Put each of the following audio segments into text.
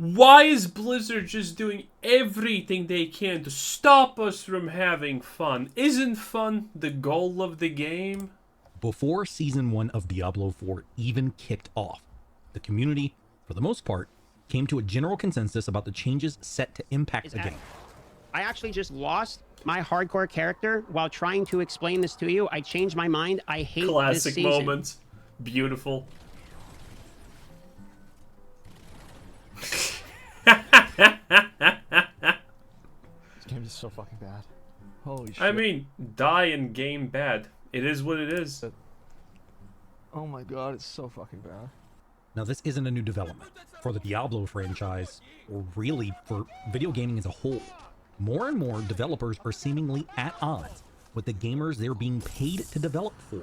Why is Blizzard just doing everything they can to stop us from having fun? Isn't fun the goal of the game? Before Season 1 of Diablo 4 even kicked off, the community, for the most part, came to a general consensus about the changes set to impact the game. I actually just lost my hardcore character while trying to explain this to you. I changed my mind. I hate this season. Classic moments. Beautiful. This game is so fucking bad. Holy shit. I mean, die in game bad. It is what it is. Oh my god, it's so fucking bad. Now, this isn't a new development for the Diablo franchise, or really for video gaming as a whole. More and more developers are seemingly at odds with the gamers they're being paid to develop for.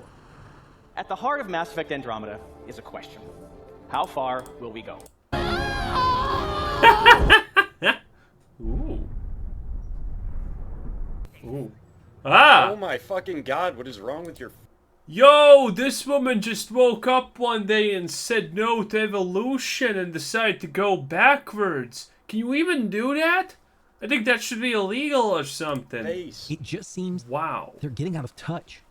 At the heart of Mass Effect Andromeda is a question. How far will we go? Ooh. Ooh. Ah! Oh my fucking god, what is wrong with your... Yo, this woman just woke up one day and said no to evolution and decided to go backwards. Can you even do that? I think that should be illegal or something. face? It just seems Wow. they're getting out of touch.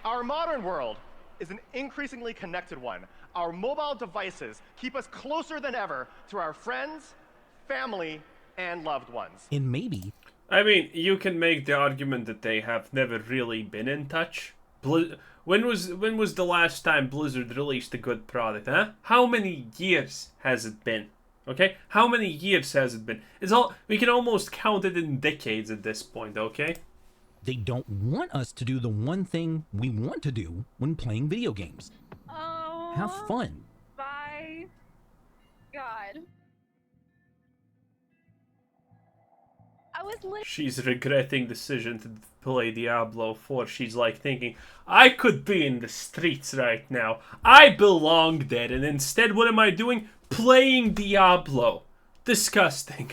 Our modern world is an increasingly connected one. Our mobile devices keep us closer than ever to our friends, family, and loved ones. And maybe I mean, you can make the argument that they have never really been in touch. When was the last time Blizzard released a good product, huh? How many years has it been? Okay? How many years has it been? We can almost count it in decades at this point, okay? they don't want us to do the one thing we want to do when playing video games. Oh. Have fun. My God. I was literally... She's regretting decision to play Diablo 4. She's like thinking, I could be in the streets right now. I belong there. And instead, what am I doing? Playing Diablo. Disgusting.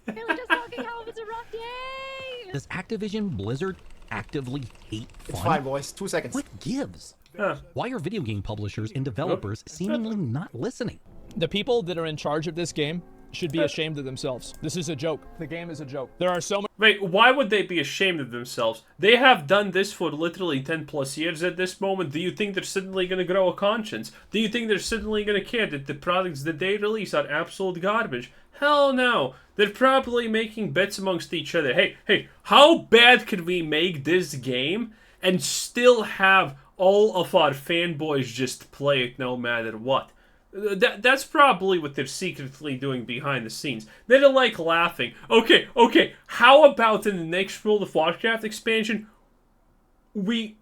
We were just talking how it was a rough day. Does Activision Blizzard actively hate fun? It's fine, boys. 2 seconds. What gives? Huh. Why are video game publishers and developers seemingly not listening? The people that are in charge of this game should be ashamed of themselves. This is a joke. The game is a joke. There are so many... Wait, why would they be ashamed of themselves? They have done this for literally 10 plus years at this moment. Do you think they're suddenly going to grow a conscience? Do you think they're suddenly going to care that the products that they release are absolute garbage? Hell no. They're probably making bets amongst each other. Hey, how bad could we make this game and still have all of our fanboys just play it no matter what? That's probably what they're secretly doing behind the scenes. They're like laughing. Okay, how about in the next World of Warcraft expansion, we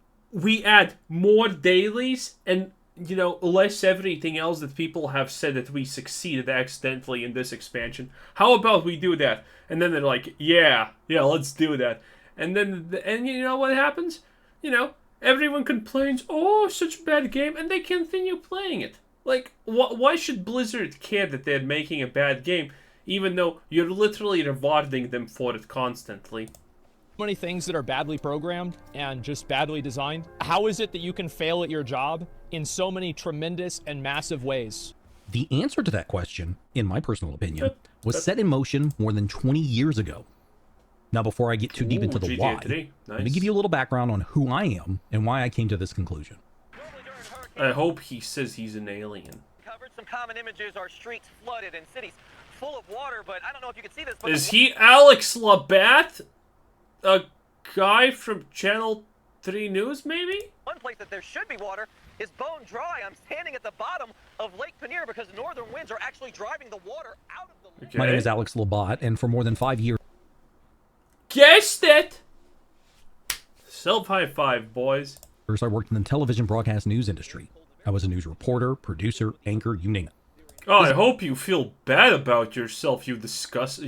add more dailies and, you know, less everything else that people have said that we succeeded accidentally in this expansion. How about we do that? And then they're like, yeah, let's do that. And then, and you know what happens? You know, everyone complains, oh, such a bad game, and they continue playing it. Like, why should Blizzard care that they're making a bad game, even though you're literally rewarding them for it constantly? So many things that are badly programmed and just badly designed. How is it that you can fail at your job in so many tremendous and massive ways? The answer to that question, in my personal opinion, was set in motion more than 20 years ago. Now, before I get too deep into the GTA why, 3. Nice. let me give you a little background on who I am and why I came to this conclusion. I hope he says he's an alien. Covered some common images are streets flooded and cities full of water, but I don't know if you can see this. But Is he Alex Labatt? A guy from Channel 3 News, maybe? one place that there should be water is bone dry. I'm standing at the bottom of Lake Panier because northern winds are actually driving the water out of the lake. Okay. My name is Alex Labatt, and for more than 5 years, Guessed it! Self-high five, boys. I worked in the television broadcast news industry. I was a news reporter, producer, anchor, you name it. Oh, I hope you feel bad about yourself. You disgust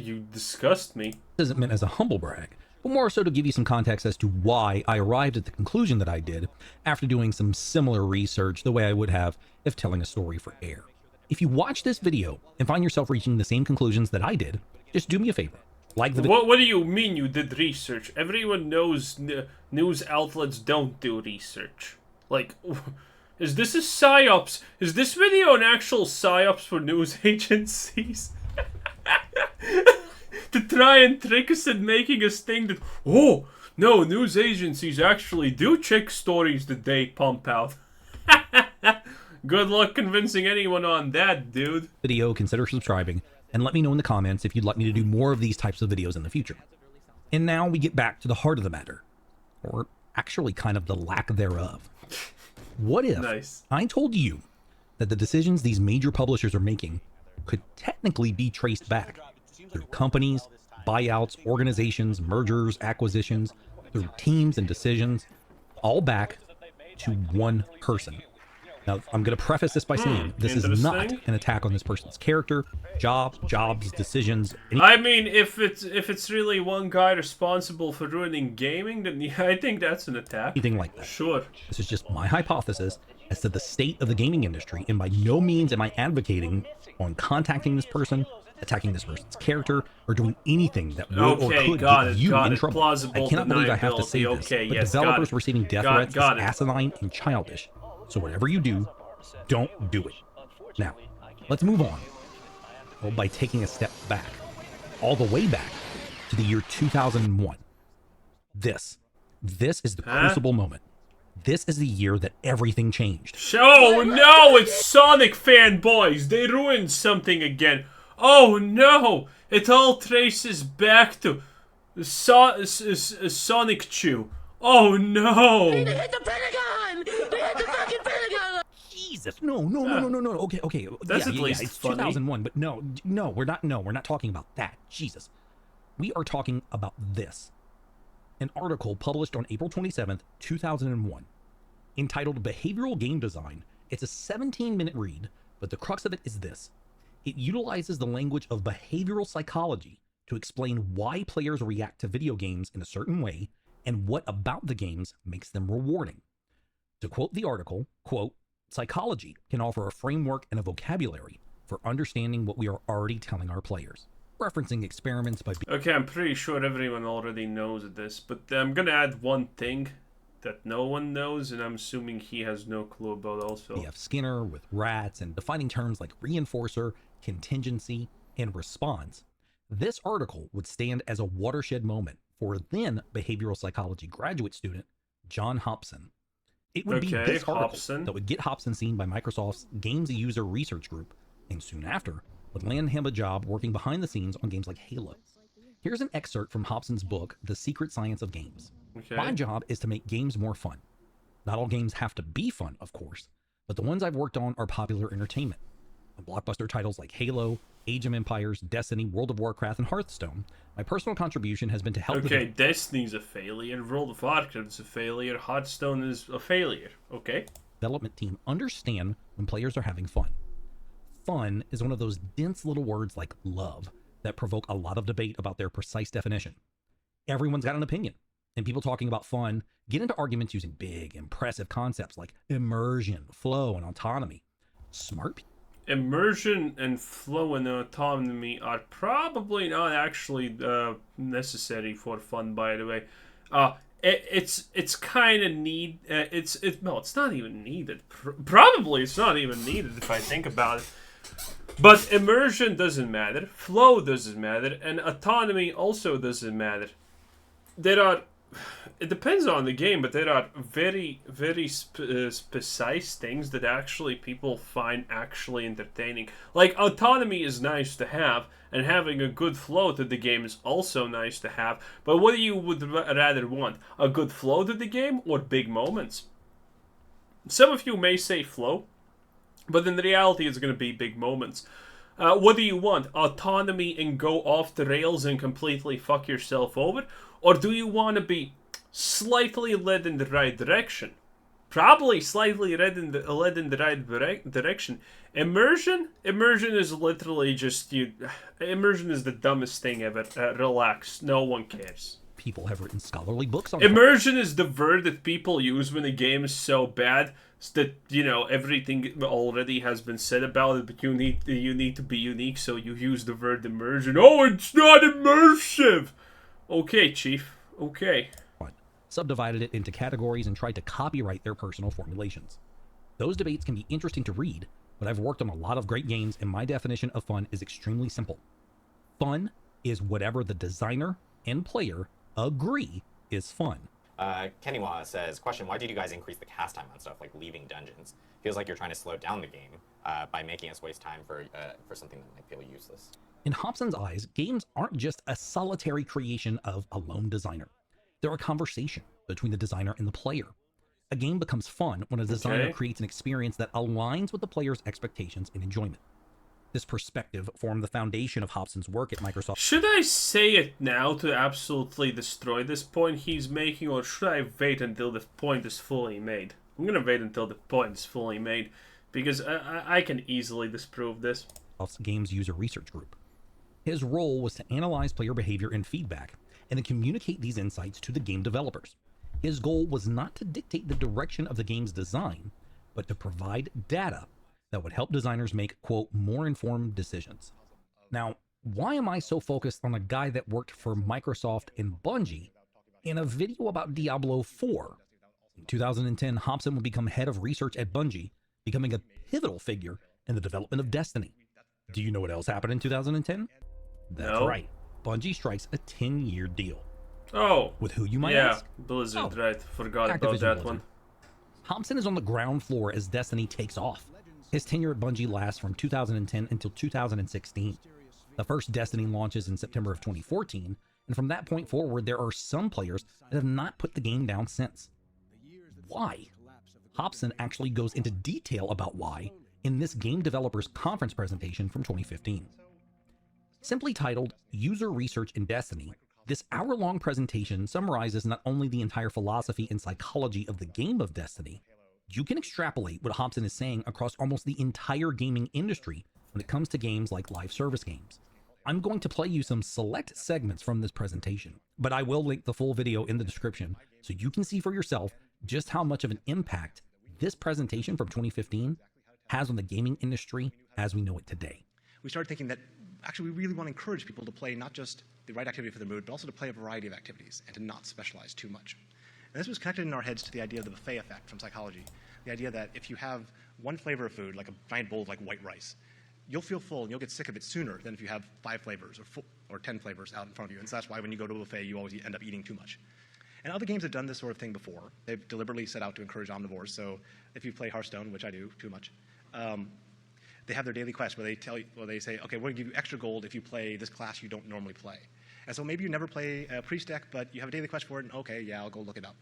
me. This isn't meant as a humble brag, but more so to give you some context as to why I arrived at the conclusion that I did after doing some similar research the way I would have if telling a story for air. If you watch this video and find yourself reaching the same conclusions that I did, just do me a favor. Like the video. What do you mean you did research? Everyone knows news outlets don't do research. Like, Is this a psyops? Is this video an actual psyops for news agencies? To try and trick us into making us think that, oh, no, news agencies actually do check stories that they pump out. Good luck convincing anyone on that, dude. Video, consider subscribing, and let me know in the comments if you'd like me to do more of these types of videos in the future. And now we get back to the heart of the matter, or actually kind of the lack thereof. What if I told you that the decisions these major publishers are making could technically be traced back through companies, buyouts, organizations, mergers, acquisitions, through teams and decisions, all back to one person? Now, I'm going to preface this by saying this is not an attack on this person's character, jobs, decisions. I mean, if it's really one guy responsible for ruining gaming, then yeah, I think that's an attack. Anything like that. Sure. This is just my hypothesis as to the state of the gaming industry, and by no means am I advocating on contacting this person, attacking this person's character, or doing anything that would or could get you in trouble. I cannot believe I have to say this, but developers receiving death threats is asinine and childish. So whatever you do, don't do it. Now, let's move on. Well, by taking a step back, all the way back to the year 2001. This is the crucible moment. This is the year that everything changed. Oh no, it's Sonic fanboys. They ruined something again. Oh no, it all traces back to Sonic Chew. Oh no. They hit the Pentagon! They hit the fucking Pentagon! Jesus, no. Okay. That's at least it's funny. 2001, but no, we're not talking about that. Jesus. We are talking about this. An article published on April 27th, 2001, entitled Behavioral Game Design. It's a 17-minute read, but the crux of it is this. It utilizes the language of behavioral psychology to explain why players react to video games in a certain way and what about the games makes them rewarding. To quote the article, quote, psychology can offer a framework and a vocabulary for understanding what we are already telling our players, referencing experiments by... Okay, I'm pretty sure everyone already knows this, but I'm gonna add one thing that no one knows, and I'm assuming he has no clue about also. We have Skinner with rats and defining terms like reinforcer, contingency, and response. This article would stand as a watershed moment for then behavioral psychology graduate student John Hopson. It would be this article that would get Hopson seen by Microsoft's Games User Research Group, and soon after would land him a job working behind the scenes on games like Halo. Here's an excerpt from Hopson's book, The Secret Science of Games. My job is to make games more fun. Not all games have to be fun, of course, but the ones I've worked on are popular entertainment. On blockbuster titles like Halo, Age of Empires, Destiny, World of Warcraft, and Hearthstone, my personal contribution has been to help... Okay, Destiny's a failure, World of Warcraft's a failure, Hearthstone is a failure, okay? Development team understand when players are having fun. Fun is one of those dense little words like love that provoke a lot of debate about their precise definition. Everyone's got an opinion, and people talking about fun get into arguments using big, impressive concepts like immersion, flow, and autonomy. Smart people... Immersion and flow and autonomy are probably not actually necessary for fun, by the way. It's kind of no, it's not even needed. Probably it's not even needed if I think about it. But immersion doesn't matter, flow doesn't matter, and autonomy also doesn't matter. It depends on the game, but there are very, very precise things that actually people find actually entertaining. Like, autonomy is nice to have, and having a good flow to the game is also nice to have. But what do you would rather want? A good flow to the game or big moments? Some of you may say flow, but in reality it's going to be big moments. What do you want? Autonomy and go off the rails and completely fuck yourself over? Or do you want to be slightly led in the right direction? Probably slightly led in the right direction. Immersion is literally just immersion is the dumbest thing ever. Relax, no one cares. People have written scholarly books on immersion is the word that people use when a game is so bad that, you know, everything already has been said about it, but you need to be unique, so you use the word immersion. Oh, it's not immersive. Okay, Chief. Okay. Subdivided it into categories and tried to copyright their personal formulations. Those debates can be interesting to read, but I've worked on a lot of great games, and my definition of fun is extremely simple. Fun is whatever the designer and player agree is fun. Kennywa says, question, why did you guys increase the cast time on stuff like leaving dungeons? Feels like you're trying to slow down the game by making us waste time for something that might feel useless. In Hopson's eyes, games aren't just a solitary creation of a lone designer. They're a conversation between the designer and the player. A game becomes fun when a designer creates an experience that aligns with the player's expectations and enjoyment. This perspective formed the foundation of Hopson's work at Microsoft. Should I say it now to absolutely destroy this point he's making, or should I wait until the point is fully made? I'm gonna wait until the point is fully made, because I can easily disprove this. Games User Research Group. His role was to analyze player behavior and feedback, and then communicate these insights to the game developers. His goal was not to dictate the direction of the game's design, but to provide data that would help designers make, quote, more informed decisions. Now, why am I so focused on a guy that worked for Microsoft and Bungie in a video about Diablo 4? In 2010, Hopson would become head of research at Bungie, becoming a pivotal figure in the development of Destiny. Do you know what else happened in 2010? That's right. Bungie strikes a 10-year deal. Oh. With who, you might ask? Blizzard, right. Forgot Activision about that Blizzard. one. Hopson is on the ground floor as Destiny takes off. His tenure at Bungie lasts from 2010 until 2016. The first Destiny launches in September of 2014, and from that point forward, there are some players that have not put the game down since. Why? Hopson actually goes into detail about why in this game developers conference presentation from 2015. Simply titled User Research in Destiny, this hour-long presentation summarizes not only the entire philosophy and psychology of the game of Destiny, you can extrapolate what Hopson is saying across almost the entire gaming industry when it comes to games like live service games. I'm going to play you some select segments from this presentation, but I will link the full video in the description so you can see for yourself just how much of an impact this presentation from 2015 has on the gaming industry as we know it today. We started thinking that actually we really want to encourage people to play not just the right activity for their mood, but also to play a variety of activities and to not specialize too much. And this was connected in our heads to the idea of the buffet effect from psychology. The idea that if you have one flavor of food, like a giant bowl of like white rice, you'll feel full and you'll get sick of it sooner than if you have 5 flavors or 10 flavors out in front of you. And so that's why when you go to a buffet, you always end up eating too much. And other games have done this sort of thing before. They've deliberately set out to encourage omnivores. So if you play Hearthstone, which I do too much, they have their daily quest where they say, okay, we're going to give you extra gold if you play this class you don't normally play. And so maybe you never play a priest deck, but you have a daily quest for it, and okay, yeah, I'll go look it up.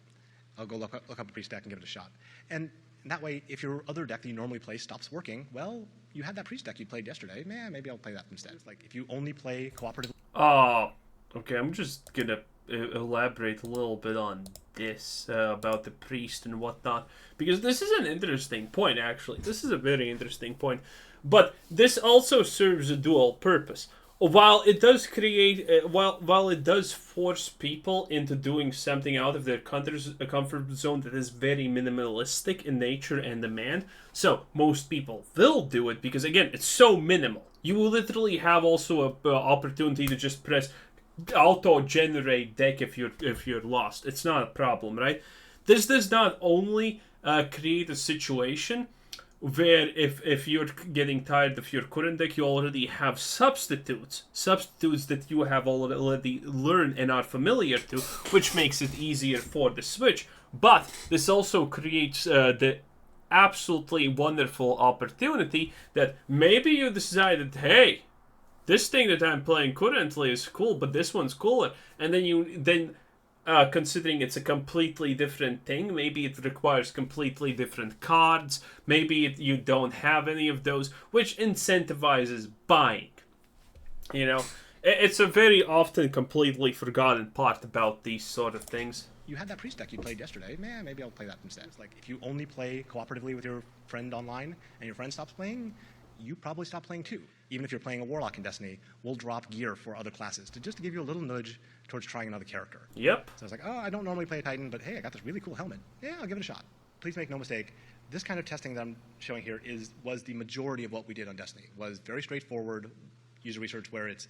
I'll go look up a priest deck and give it a shot. And that way, if your other deck that you normally play stops working, well, you had that priest deck you played yesterday. Maybe I'll play that instead. It's like if you only play cooperatively. Oh, okay, I'm just gonna elaborate a little bit on this about the priest and whatnot, because this is an interesting point, actually. This is a very interesting point. But this also serves a dual purpose. While it does create, while it does force people into doing something out of their comfort zone that is very minimalistic in nature and demand, so most people will do it because, again, it's so minimal. You will literally have also an opportunity to just press auto-generate deck if you're lost. It's not a problem, right? This does not only create a situation where if you're getting tired of your current deck, you already have substitutes that you have already learned and are familiar to, which makes it easier for the switch. But this also creates the absolutely wonderful opportunity that maybe you decided, hey, this thing that I'm playing currently is cool, but this one's cooler, and then considering it's a completely different thing, maybe it requires completely different cards, maybe you don't have any of those, which incentivizes buying. You know, it's a very often completely forgotten part about these sort of things. You had that priest deck you played yesterday. Maybe I'll play that instead. It's like if you only play cooperatively with your friend online and your friend stops playing, you probably stop playing too. Even if you're playing a warlock in Destiny, we'll drop gear for other classes to give you a little nudge towards trying another character. Yep. So it's like, oh, I don't normally play a Titan, but hey, I got this really cool helmet. Yeah, I'll give it a shot. Please make no mistake, this kind of testing that I'm showing here was the majority of what we did on Destiny. It was very straightforward user research where it's,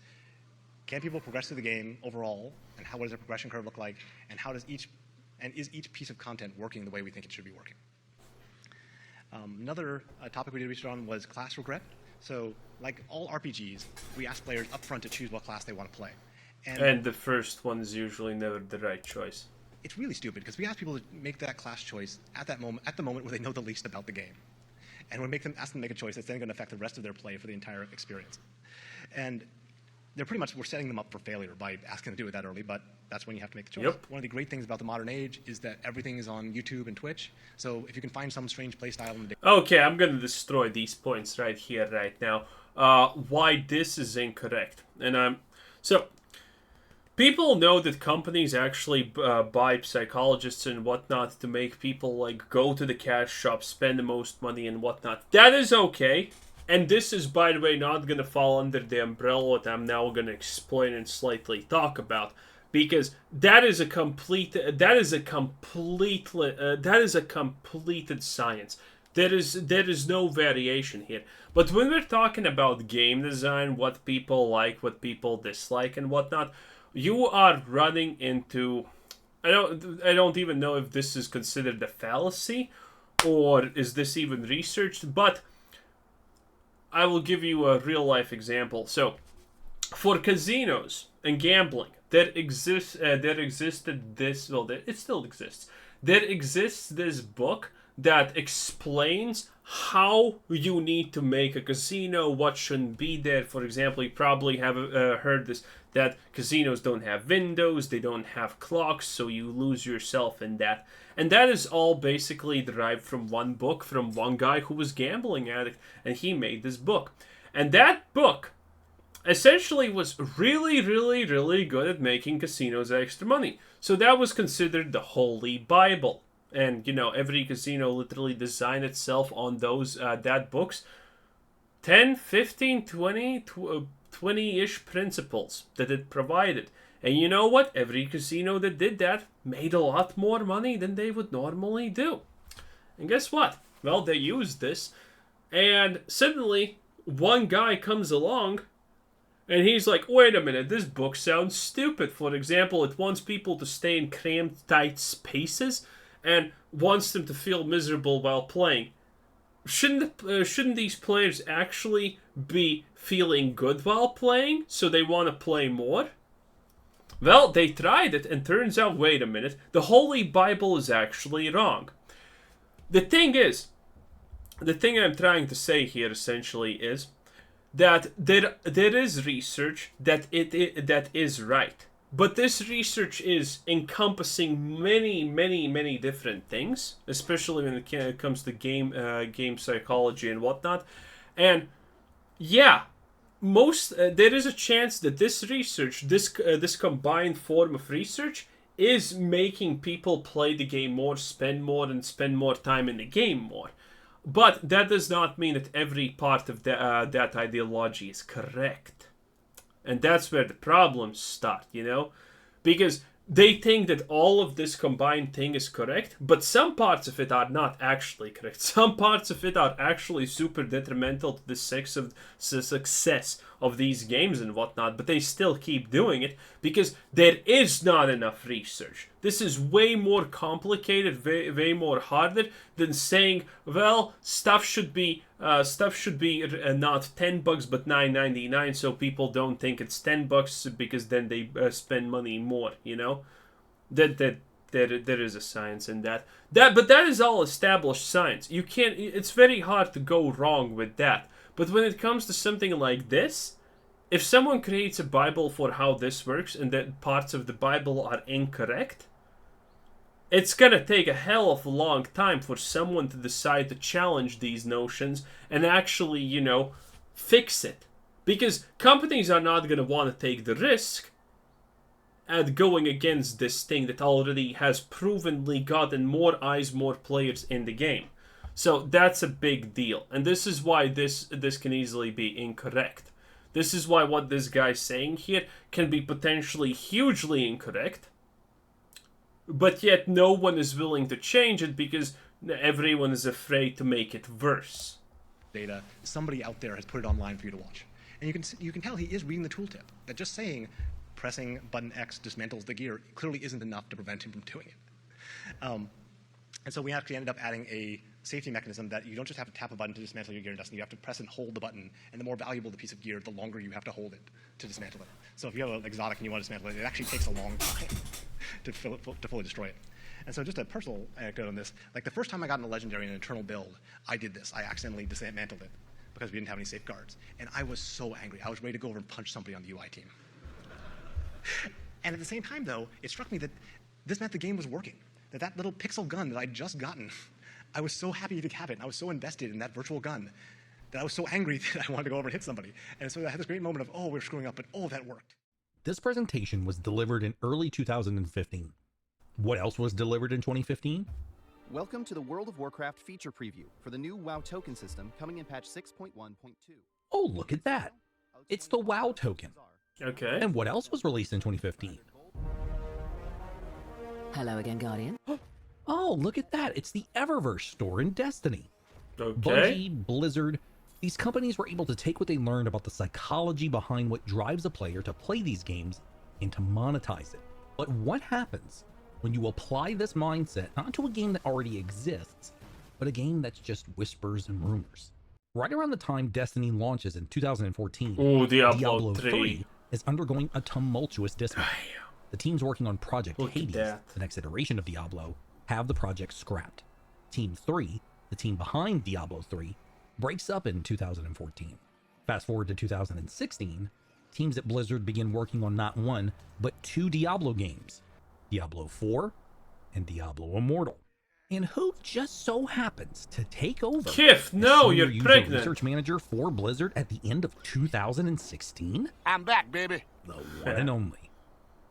can people progress through the game overall, and what does their progression curve look like, and is each piece of content working the way we think it should be working? Another topic we did research on was class regret. So, like all RPGs, we ask players upfront to choose what class they want to play. And the first one is usually never the right choice. It's really stupid because we ask people to make that class choice at the moment where they know the least about the game. And we ask them to make a choice that's then going to affect the rest of their play for the entire experience. And we're setting them up for failure by asking them to do it that early, but that's when you have to make the choice. Yep. One of the great things about the modern age is that everything is on YouTube and Twitch, so if you can find some strange play style in the Okay, I'm gonna destroy these points right here, right now. Why this is incorrect. And so people know that companies actually buy psychologists and whatnot to make people like go to the cash shop, spend the most money and whatnot. That is okay. And this is, by the way, not going to fall under the umbrella what I'm now going to explain and slightly talk about, because that is a completed science. There is no variation here. But when we're talking about game design, what people like, what people dislike, and whatnot, you are running into, I don't even know if this is considered a fallacy, or is this even researched, but I will give you a real-life example. So, for casinos and gambling, it still exists. There exists this book that explains how you need to make a casino, what shouldn't be there. For example, you probably have heard this, that casinos don't have windows, they don't have clocks, so you lose yourself in that. And that is all basically derived from one book, from one guy who was gambling addict, and he made this book. And that book essentially was really, really, really good at making casinos extra money. So that was considered the Holy Bible. And, every casino literally designed itself on those, that book's 10, 15, 20, 20-ish principles that it provided. And you know what? Every casino that did that made a lot more money than they would normally do. And guess what? Well, they used this, and suddenly one guy comes along, and he's like, wait a minute, this book sounds stupid. For example, it wants people to stay in cramped, tight spaces, and wants them to feel miserable while playing. Shouldn't these players actually be feeling good while playing, so they want to play more? Well, they tried it, and turns out, wait a minute, the Holy Bible is actually wrong. The thing I'm trying to say here essentially is that there is research that is right. But this research is encompassing many, many, many different things, especially when it comes to game psychology and whatnot. And yeah, there is a chance that this research, this combined form of research, is making people play the game more, spend more time in the game more. But that does not mean that every part of that ideology is correct. And that's where the problems start, Because they think that all of this combined thing is correct, but some parts of it are not actually correct. Some parts of it are actually super detrimental to the success of these games and whatnot, but they still keep doing it because there is not enough research. This is way more complicated, way more harder than saying, well, stuff should be not $10 but $9.99, so people don't think it's $10 because then they spend money more. There is a science in that. But that is all established science. You can't. It's very hard to go wrong with that. But when it comes to something like this, if someone creates a Bible for how this works and that parts of the Bible are incorrect, it's gonna take a hell of a long time for someone to decide to challenge these notions and actually, fix it. Because companies are not gonna want to take the risk at going against this thing that already has provenly gotten more eyes, more players in the game. So that's a big deal. And this is why this can easily be incorrect. This is why what this guy's saying here can be potentially hugely incorrect. But yet no one is willing to change it because everyone is afraid to make it worse. Data, somebody out there has put it online for you to watch. And you can tell he is reading the tooltip. That just saying pressing button X dismantles the gear clearly isn't enough to prevent him from doing it. And so we actually ended up adding a safety mechanism that you don't just have to tap a button to dismantle your gear in Destiny. You have to press and hold the button, and the more valuable the piece of gear, the longer you have to hold it to dismantle it. So if you have an exotic and you want to dismantle it, it actually takes a long time to fully destroy it. And so just a personal anecdote on this, like the first time I got in a legendary in an internal build, I did this. I accidentally dismantled it because we didn't have any safeguards. And I was so angry. I was ready to go over and punch somebody on the UI team. And at the same time, though, it struck me that this meant the game was working. That little pixel gun that I'd just gotten, I was so happy to have it. And I was so invested in that virtual gun that I was so angry that I wanted to go over and hit somebody. And so I had this great moment of, oh, we're screwing up, but oh, that worked. This presentation was delivered in early 2015. What else was delivered in 2015? Welcome to the World of Warcraft feature preview for the new WoW token system coming in patch 6.1.2. Oh, look at that. It's the WoW token. Okay. And what else was released in 2015? Hello again, Guardian. Oh, look at that. It's the Eververse store in Destiny. Okay. Bungie, Blizzard, these companies were able to take what they learned about the psychology behind what drives a player to play these games and to monetize it. But what happens when you apply this mindset not to a game that already exists, but a game that's just whispers and rumors? Right around the time Destiny launches in 2014, Diablo 3 is undergoing a tumultuous disband. The teams working on Project Hades, the next iteration of Diablo, have the project scrapped. Team 3, the team behind Diablo 3, breaks up in 2014. Fast forward to 2016, teams at Blizzard begin working on not one, but 2 Diablo games, Diablo 4 and Diablo Immortal. And who just so happens to take over Kif, no, as you're senior user pregnant. research manager for Blizzard at the end of 2016? I'm back, baby. The one and only.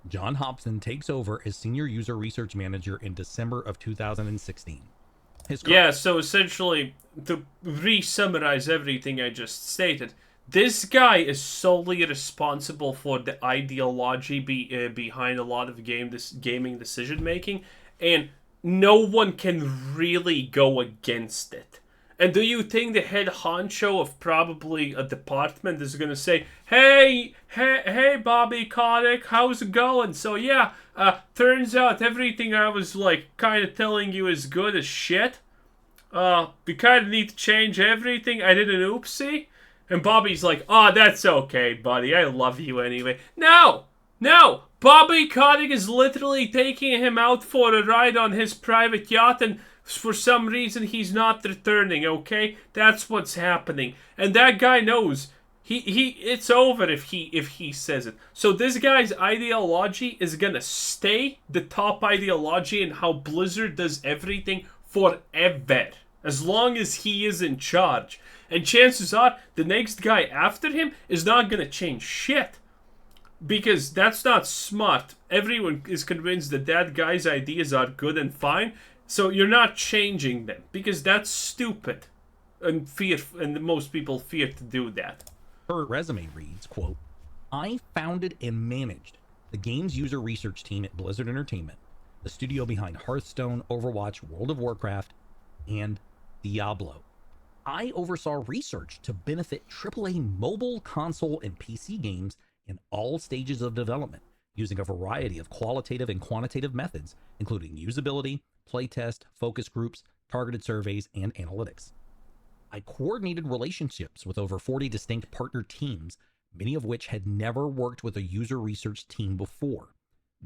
John Hopson takes over as senior user research manager in December of 2016. Yeah, so essentially, to re-summarize everything I just stated, this guy is solely responsible for the ideology behind a lot of gaming decision-making, and no one can really go against it. And do you think the head honcho of probably a department is going to say, hey, Bobby Kotick, how's it going? So yeah, turns out everything I was like kind of telling you is good as shit. We kind of need to change everything. I did an oopsie. And Bobby's like, oh, that's okay, buddy. I love you anyway. No! Bobby Kotick is literally taking him out for a ride on his private yacht, and for some reason he's not returning, okay? That's what's happening. And that guy knows. It's over if he says it. So this guy's ideology is gonna stay the top ideology in how Blizzard does everything forever. As long as he is in charge. And chances are, the next guy after him is not gonna change shit. Because that's not smart. Everyone is convinced that that guy's ideas are good and fine. So you're not changing them. Because that's stupid. And most people fear to do that. Her resume reads, quote, I founded and managed the games user research team at Blizzard Entertainment, the studio behind Hearthstone, Overwatch, World of Warcraft, and Diablo. I oversaw research to benefit AAA mobile, console, and PC games in all stages of development, using a variety of qualitative and quantitative methods, including usability, playtest, focus groups, targeted surveys, and analytics. I coordinated relationships with over 40 distinct partner teams, many of which had never worked with a user research team before,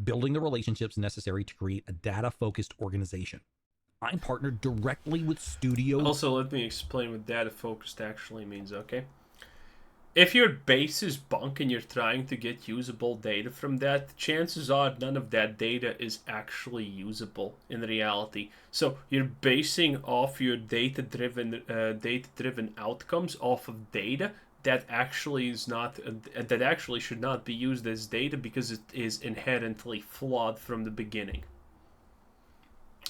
building the relationships necessary to create a data-focused organization. I partnered directly with studios. Also, let me explain what data-focused actually means, okay? If your base is bunk and you're trying to get usable data from that, chances are none of that data is actually usable in reality. So you're basing off your data-driven outcomes off of data that actually is not that actually should not be used as data because it is inherently flawed from the beginning.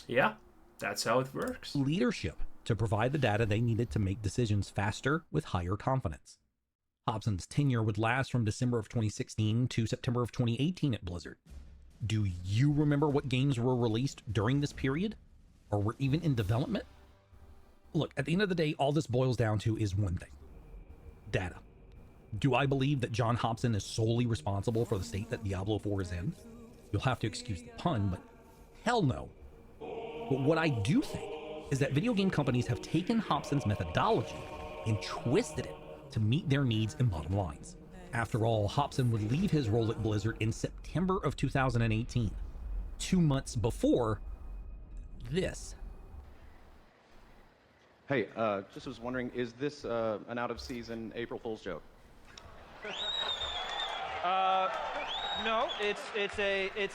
Yeah, that's how it works. Leadership to provide the data they needed to make decisions faster with higher confidence. Hobson's tenure would last from December of 2016 to September of 2018 at Blizzard. Do you remember what games were released during this period? Or were even in development? Look, at the end of the day, all this boils down to is one thing. Data. Do I believe that John Hopson is solely responsible for the state that Diablo 4 is in? You'll have to excuse the pun, but hell no. But what I do think is that video game companies have taken Hopson's methodology and twisted it to meet their needs and bottom lines. After all, Hopson would leave his role at Blizzard in September of 2018, 2 months before this. Hey, just was wondering, is this an out-of-season April Fool's joke? No, it's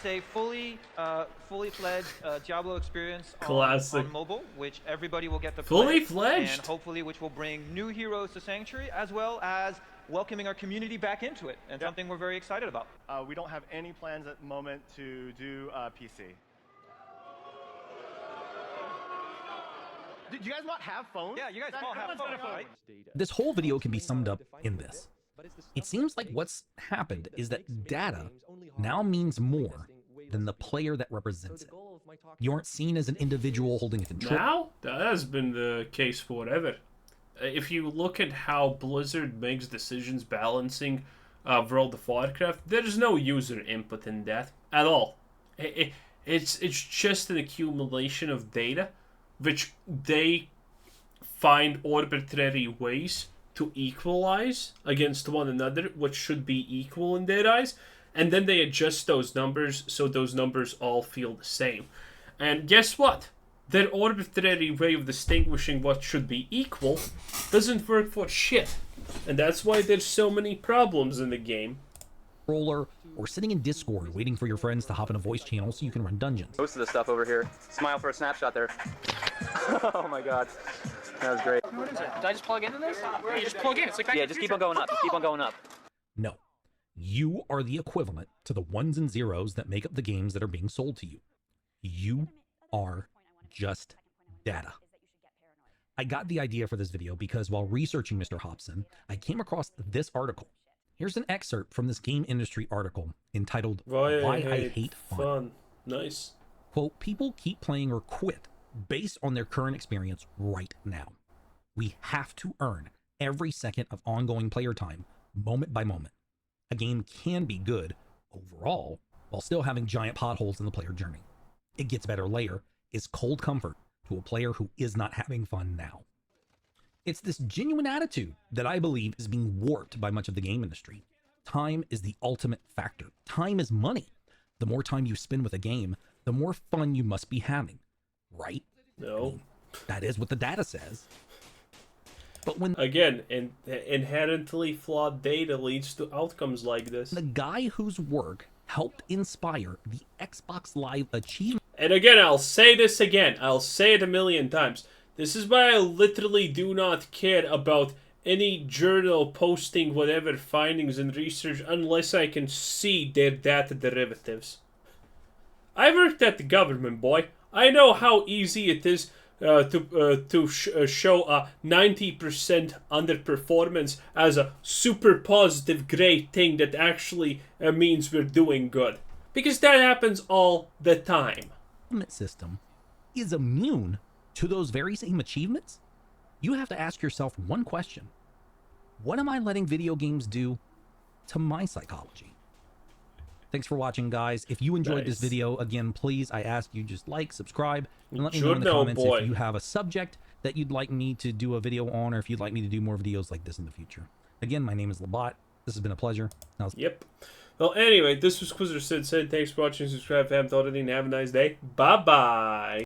a fully fledged Diablo experience Classic. on mobile, which everybody will get to Fully play, fledged, and hopefully which will bring new heroes to Sanctuary, as well as welcoming our community back into it, and something we're very excited about. We don't have any plans at the moment to do PC. Do you guys not have phones? Yeah, you guys all have phones, right? This whole video can be summed up in this. It seems like what's happened is that data now means more than the player that represents it. You aren't seen as an individual holding a control. Now? That has been the case forever. If you look at how Blizzard makes decisions balancing World of Warcraft, there's no user input in that at all. It's just an accumulation of data, which they find arbitrary ways to equalize against one another, which should be equal in their eyes, and then they adjust those numbers so those numbers all feel the same. And guess what? Their arbitrary way of distinguishing what should be equal doesn't work for shit. And that's why there's so many problems in the game. Or sitting in Discord waiting for your friends to hop in a voice channel so you can run dungeons. Most of the stuff over here. Smile for a snapshot there. Oh my god. That was great. What is it? Did I just plug into this? Yeah, you just plug in. It's like yeah, just keep on going up. Just keep on going up. No. You are the equivalent to the ones and zeros that make up the games that are being sold to you. You are just data. I got the idea for this video because while researching Mr. Hopson, I came across this article. Here's an excerpt from this game industry article entitled Why I Hate Fun. Nice. Quote, people keep playing or quit based on their current experience right now. We have to earn every second of ongoing player time, moment by moment. A game can be good overall while still having giant potholes in the player journey. It gets better later is cold comfort to a player who is not having fun now. It's this genuine attitude that I believe is being warped by much of the game industry. Time is the ultimate factor. Time is money. The more time you spend with a game, the more fun you must be having. Right? No. I mean, that is what the data says. But when again, inherently flawed data leads to outcomes like this. The guy whose work helped inspire the Xbox Live achievement. And again, I'll say this again. I'll say it a million times. This is why I literally do not care about any journal posting whatever findings and research unless I can see their data derivatives. I worked at the government, boy. I know how easy it is to show a 90% underperformance as a super positive, great thing that actually means we're doing good. Because that happens all the time. System is immune to those very same achievements. You have to ask yourself one question. What am I letting video games do to my psychology? Thanks for watching, guys. If you enjoyed this video, again, please, I ask you just like, subscribe, and let me know in the comments if you have a subject that you'd like me to do a video on, or if you'd like me to do more videos like this in the future. Again, my name is Labat. This has been a pleasure. Yep. Well, anyway, this was Quizzer Sid. Thanks for watching. Subscribe if you haven't already, and have a nice day. Bye-bye.